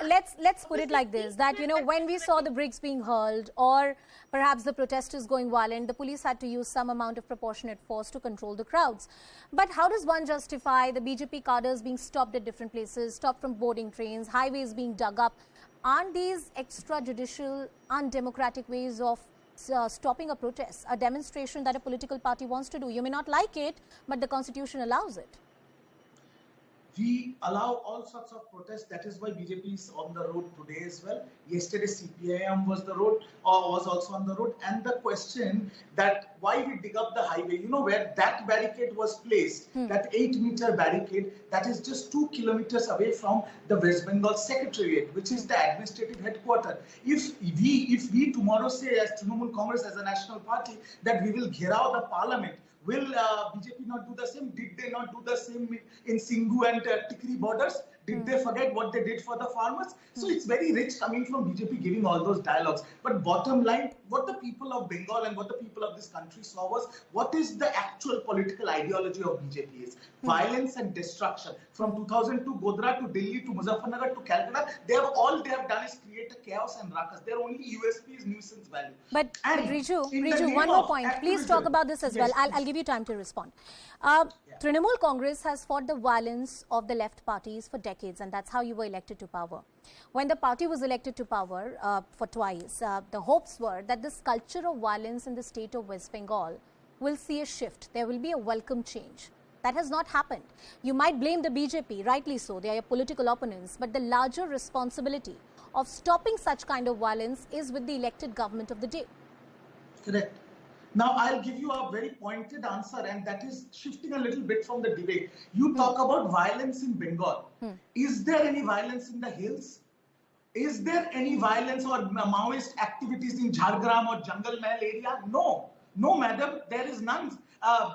let's put it like this, that, you know, when we saw the bricks being hurled or perhaps the protesters going violent, the police had to use some amount of proportionate force to control the crowds. But how does one justify the BJP cadres being stopped at different places, stopped from boarding trains, highways being dug up? Aren't these extrajudicial, undemocratic ways of stopping a protest, a demonstration that a political party wants to do? You may not like it, but the Constitution allows it. We allow all sorts of protests. That is why BJP is on the road today as well. Yesterday, CPIM was also on the road. And the question that why we dig up the highway, you know, where that barricade was placed, that 8-meter barricade, that is just 2 kilometers away from the West Bengal Secretariat, which is the administrative headquarters. If we tomorrow say, as Trinamool Congress, as a national party, that we will gheraw the parliament, will BJP not do the same? Did they not do the same in Singhu and Tikri borders? Did they forget what they did for the farmers? So it's very rich coming from BJP giving all those dialogues. But bottom line, what the people of Bengal and what the people of this country saw was what is the actual political ideology of BJP is. Violence and destruction. From 2002, Godhra to Delhi to Muzaffarnagar to Calcutta, they have done is create a chaos and ruckus. Their only USP is nuisance value. But Riju, one more point. Please talk about this as well. I'll give you time to respond. Trinamool Congress has fought the violence of the left parties for decades, and that's how you were elected to power. When the party was elected to power for twice, the hopes were that this culture of violence in the state of West Bengal will see a shift. There will be a welcome change. That has not happened. You might blame the BJP, rightly so, they are your political opponents, but the larger responsibility of stopping such kind of violence is with the elected government of the day. Correct. Now, I'll give you a very pointed answer, and that is shifting a little bit from the debate. You talk about violence in Bengal. Is there any violence in the hills? Is there any violence or Maoist activities in Jhargram or Jungle Mahal area? No. No, madam, there is none.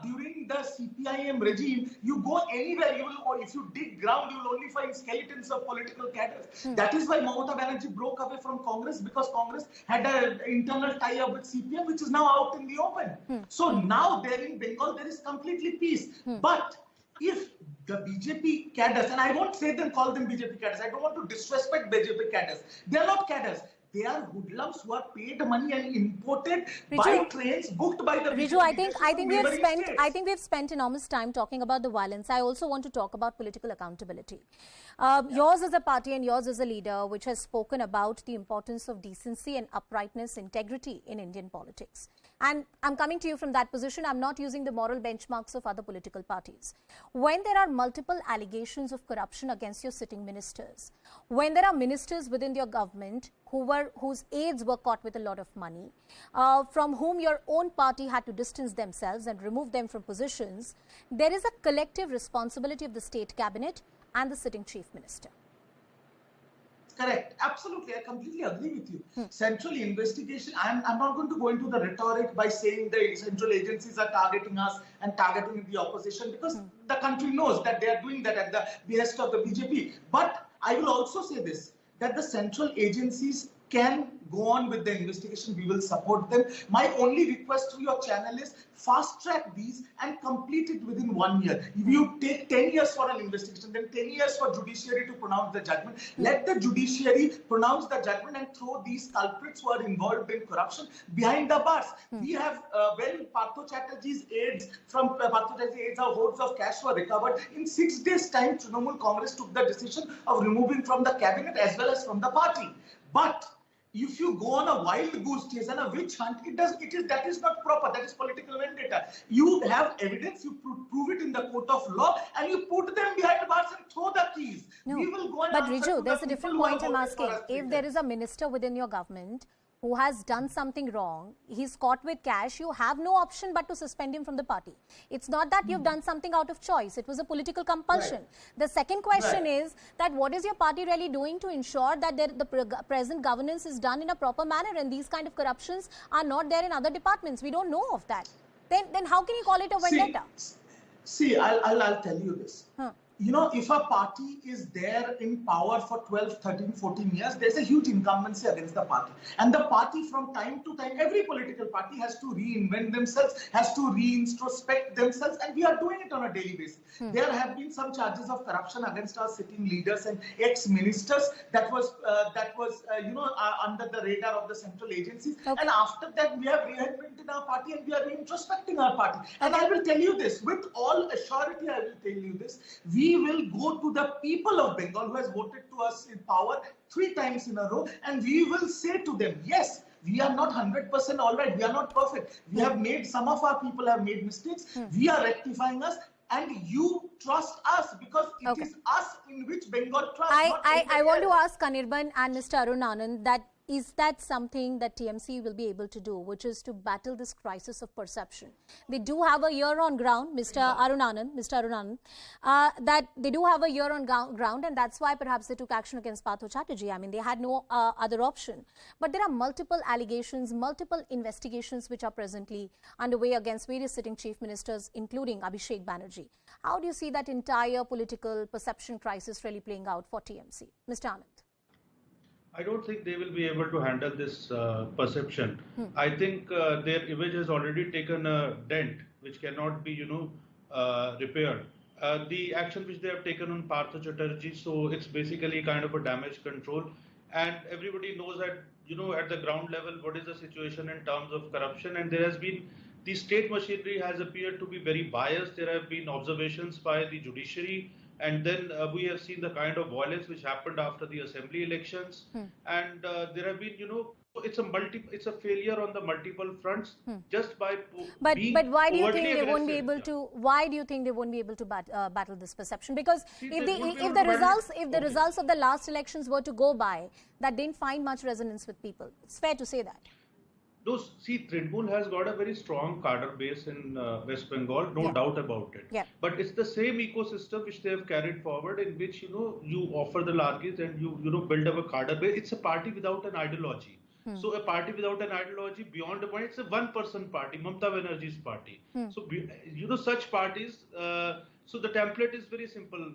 During the CPIM regime, you go anywhere, if you dig ground, you will only find skeletons of political cadres. That is why Mamata Banerjee broke away from Congress, because Congress had an internal tie-up with CPM, which is now out in the open. So now there in Bengal, there is completely peace. But if the BJP cadres, and I won't call them BJP cadres, I don't want to disrespect BJP cadres. They are not cadres. They are hoodlums who are paid money and imported by trains booked by the Riju, I think we've spent enormous time talking about the violence. I also want to talk about political accountability. Yours is a party and yours is a leader which has spoken about the importance of decency and uprightness, integrity in Indian politics. And I'm coming to you from that position. I'm not using the moral benchmarks of other political parties. When there are multiple allegations of corruption against your sitting ministers, when there are ministers within your government whose aides were caught with a lot of money, from whom your own party had to distance themselves and remove them from positions, there is a collective responsibility of the state cabinet and the sitting chief minister. Correct. Absolutely. I completely agree with you. Central investigation, I'm not going to go into the rhetoric by saying the central agencies are targeting us and targeting the opposition, because the country knows that they are doing that at the behest of the BJP. But I will also say this, that the central agencies can go on with the investigation. We will support them. My only request to your channel is fast track these and complete it within 1 year. If you take 10 years for an investigation, then 10 years for judiciary to pronounce the judgment. Let the judiciary pronounce the judgment and throw these culprits who are involved in corruption behind the bars. We have, when Partho Chatterjee's aides, our hoards of cash were recovered, in 6 days' time, Trinamool Congress took the decision of removing from the cabinet as well as from the party. But if you go on a wild goose chase and a witch hunt, that is not proper. That is political vendetta. You have evidence, you prove it in the court of law, and you put them behind bars and throw the keys. No. We will go and but Riju, there's a different point I'm asking. If there is a minister within your government who has done something wrong, he's caught with cash, you have no option but to suspend him from the party. It's not that you've done something out of choice. It was a political compulsion. Right. The second question is that what is your party really doing to ensure that the present governance is done in a proper manner and these kind of corruptions are not there in other departments? We don't know of that. Then how can you call it a vendetta? See, I'll tell you this. if a party is there in power for 12, 13, 14 years, there's a huge incumbency against the party. And the party from time to time, every political party has to reinvent themselves, has to reintrospect themselves, and we are doing it on a daily basis. There have been some charges of corruption against our sitting leaders and ex-ministers that was under the radar of the central agencies. And after that, we have reinvented our party and we are reintrospecting our party. And I will tell you this, with all assurity, I will tell you this, we will go to the people of Bengal who has voted to us in power 3 times in a row, and we will say to them, yes, we are not 100% all right. We are not perfect. We have made, some of our people have made mistakes. We are rectifying us, and you trust us because it is us in which Bengal trusts. I want to ask Anirban and Mr. Arun Anand that is that something that TMC will be able to do, which is to battle this crisis of perception? They do have a year on ground, Mr. Arun Anand, that they do have a year on ground, and that's why perhaps they took action against Partho Chatterjee. I mean, they had no other option. But there are multiple allegations, multiple investigations which are presently underway against various sitting chief ministers, including Abhishek Banerjee. How do you see that entire political perception crisis really playing out for TMC? Mr. Anand. I don't think they will be able to handle this perception. I think their image has already taken a dent, which cannot be, repaired. The action which they have taken on Partho Chatterjee, so it's basically kind of a damage control. And everybody knows that, at the ground level, what is the situation in terms of corruption. And there has been, the state machinery has appeared to be very biased. There have been observations by the judiciary. And then we have seen the kind of violence which happened after the assembly elections, and there have been, it's a failure on the multiple fronts just by being But why do you think they won't be aggressive. able to? Why do you think they won't be able to battle this perception? Because if the results of the last elections were to go by, that didn't find much resonance with people. It's fair to say that. Trinamool has got a very strong cadre base in West Bengal, no doubt about it. Yeah. But it's the same ecosystem which they have carried forward, in which you offer the largest and you build up a cadre base. It's a party without an ideology. So a party without an ideology, beyond the point, it's a one-person party, Mamata Banerjee's party. So such parties. So the template is very simple.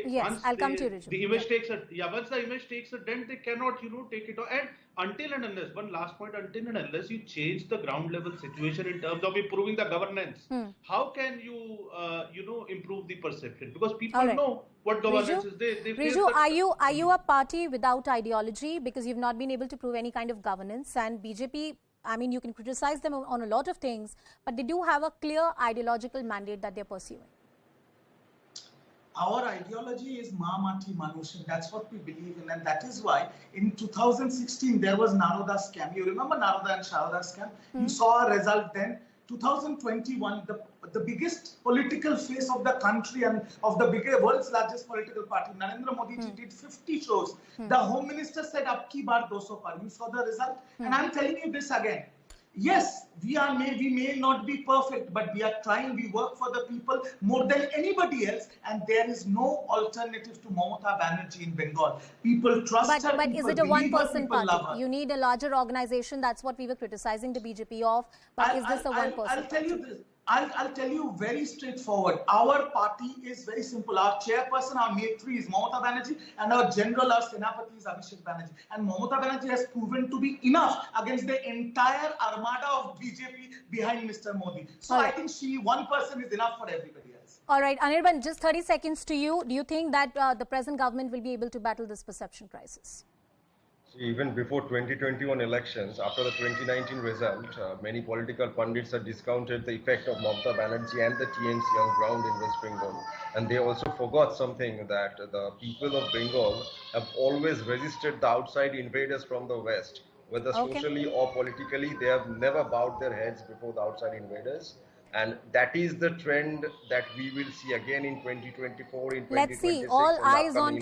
Yes, I'll come to you, Riju. The image takes once the image takes a dent, they cannot take it off. And until and unless, one last point, until and unless you change the ground level situation in terms of improving the governance, how can you improve the perception? Because people know what governance is. They Riju, are you a party without ideology because you've not been able to prove any kind of governance? And BJP, I mean, you can criticize them on a lot of things, but they do have a clear ideological mandate that they're pursuing. Our ideology is Ma Mati Manush, and that's what we believe in, and that is why in 2016 there was Naroda scam. You remember Naroda and Sharada scam? You saw a result then. 2021, the biggest political face of the country and of the world's largest political party, Narendra Modi ji did 50 shows. The Home Minister said, "Ab ki baar 200 par." You saw the result, and I'm telling you this again. Yes, we may not be perfect, but we are trying. We work for the people more than anybody else, and there is no alternative to Mamata Banerjee in Bengal. People trust her. But is it a one-person party? You need a larger organization. That's what we were criticizing the BJP of. But is this a one-person? I'll tell you this. I'll tell you very straightforward. Our party is very simple. Our chairperson, our Maitri is Mamata Banerjee, and our general, our Senapati is Abhishek Banerjee. And Mamata Banerjee has proven to be enough against the entire armada of BJP behind Mr. Modi. So I think one person is enough for everybody else. All right, Anirban, just 30 seconds to you. Do you think that the present government will be able to battle this perception crisis? Even before 2021 elections, after the 2019 result, many political pundits have discounted the effect of Mamata Banerjee and the TMC on ground in West Bengal. And they also forgot something, that the people of Bengal have always resisted the outside invaders from the West. Whether socially or politically, they have never bowed their heads before the outside invaders. And that is the trend that we will see again in 2024, in 2026. Let's see, all eyes on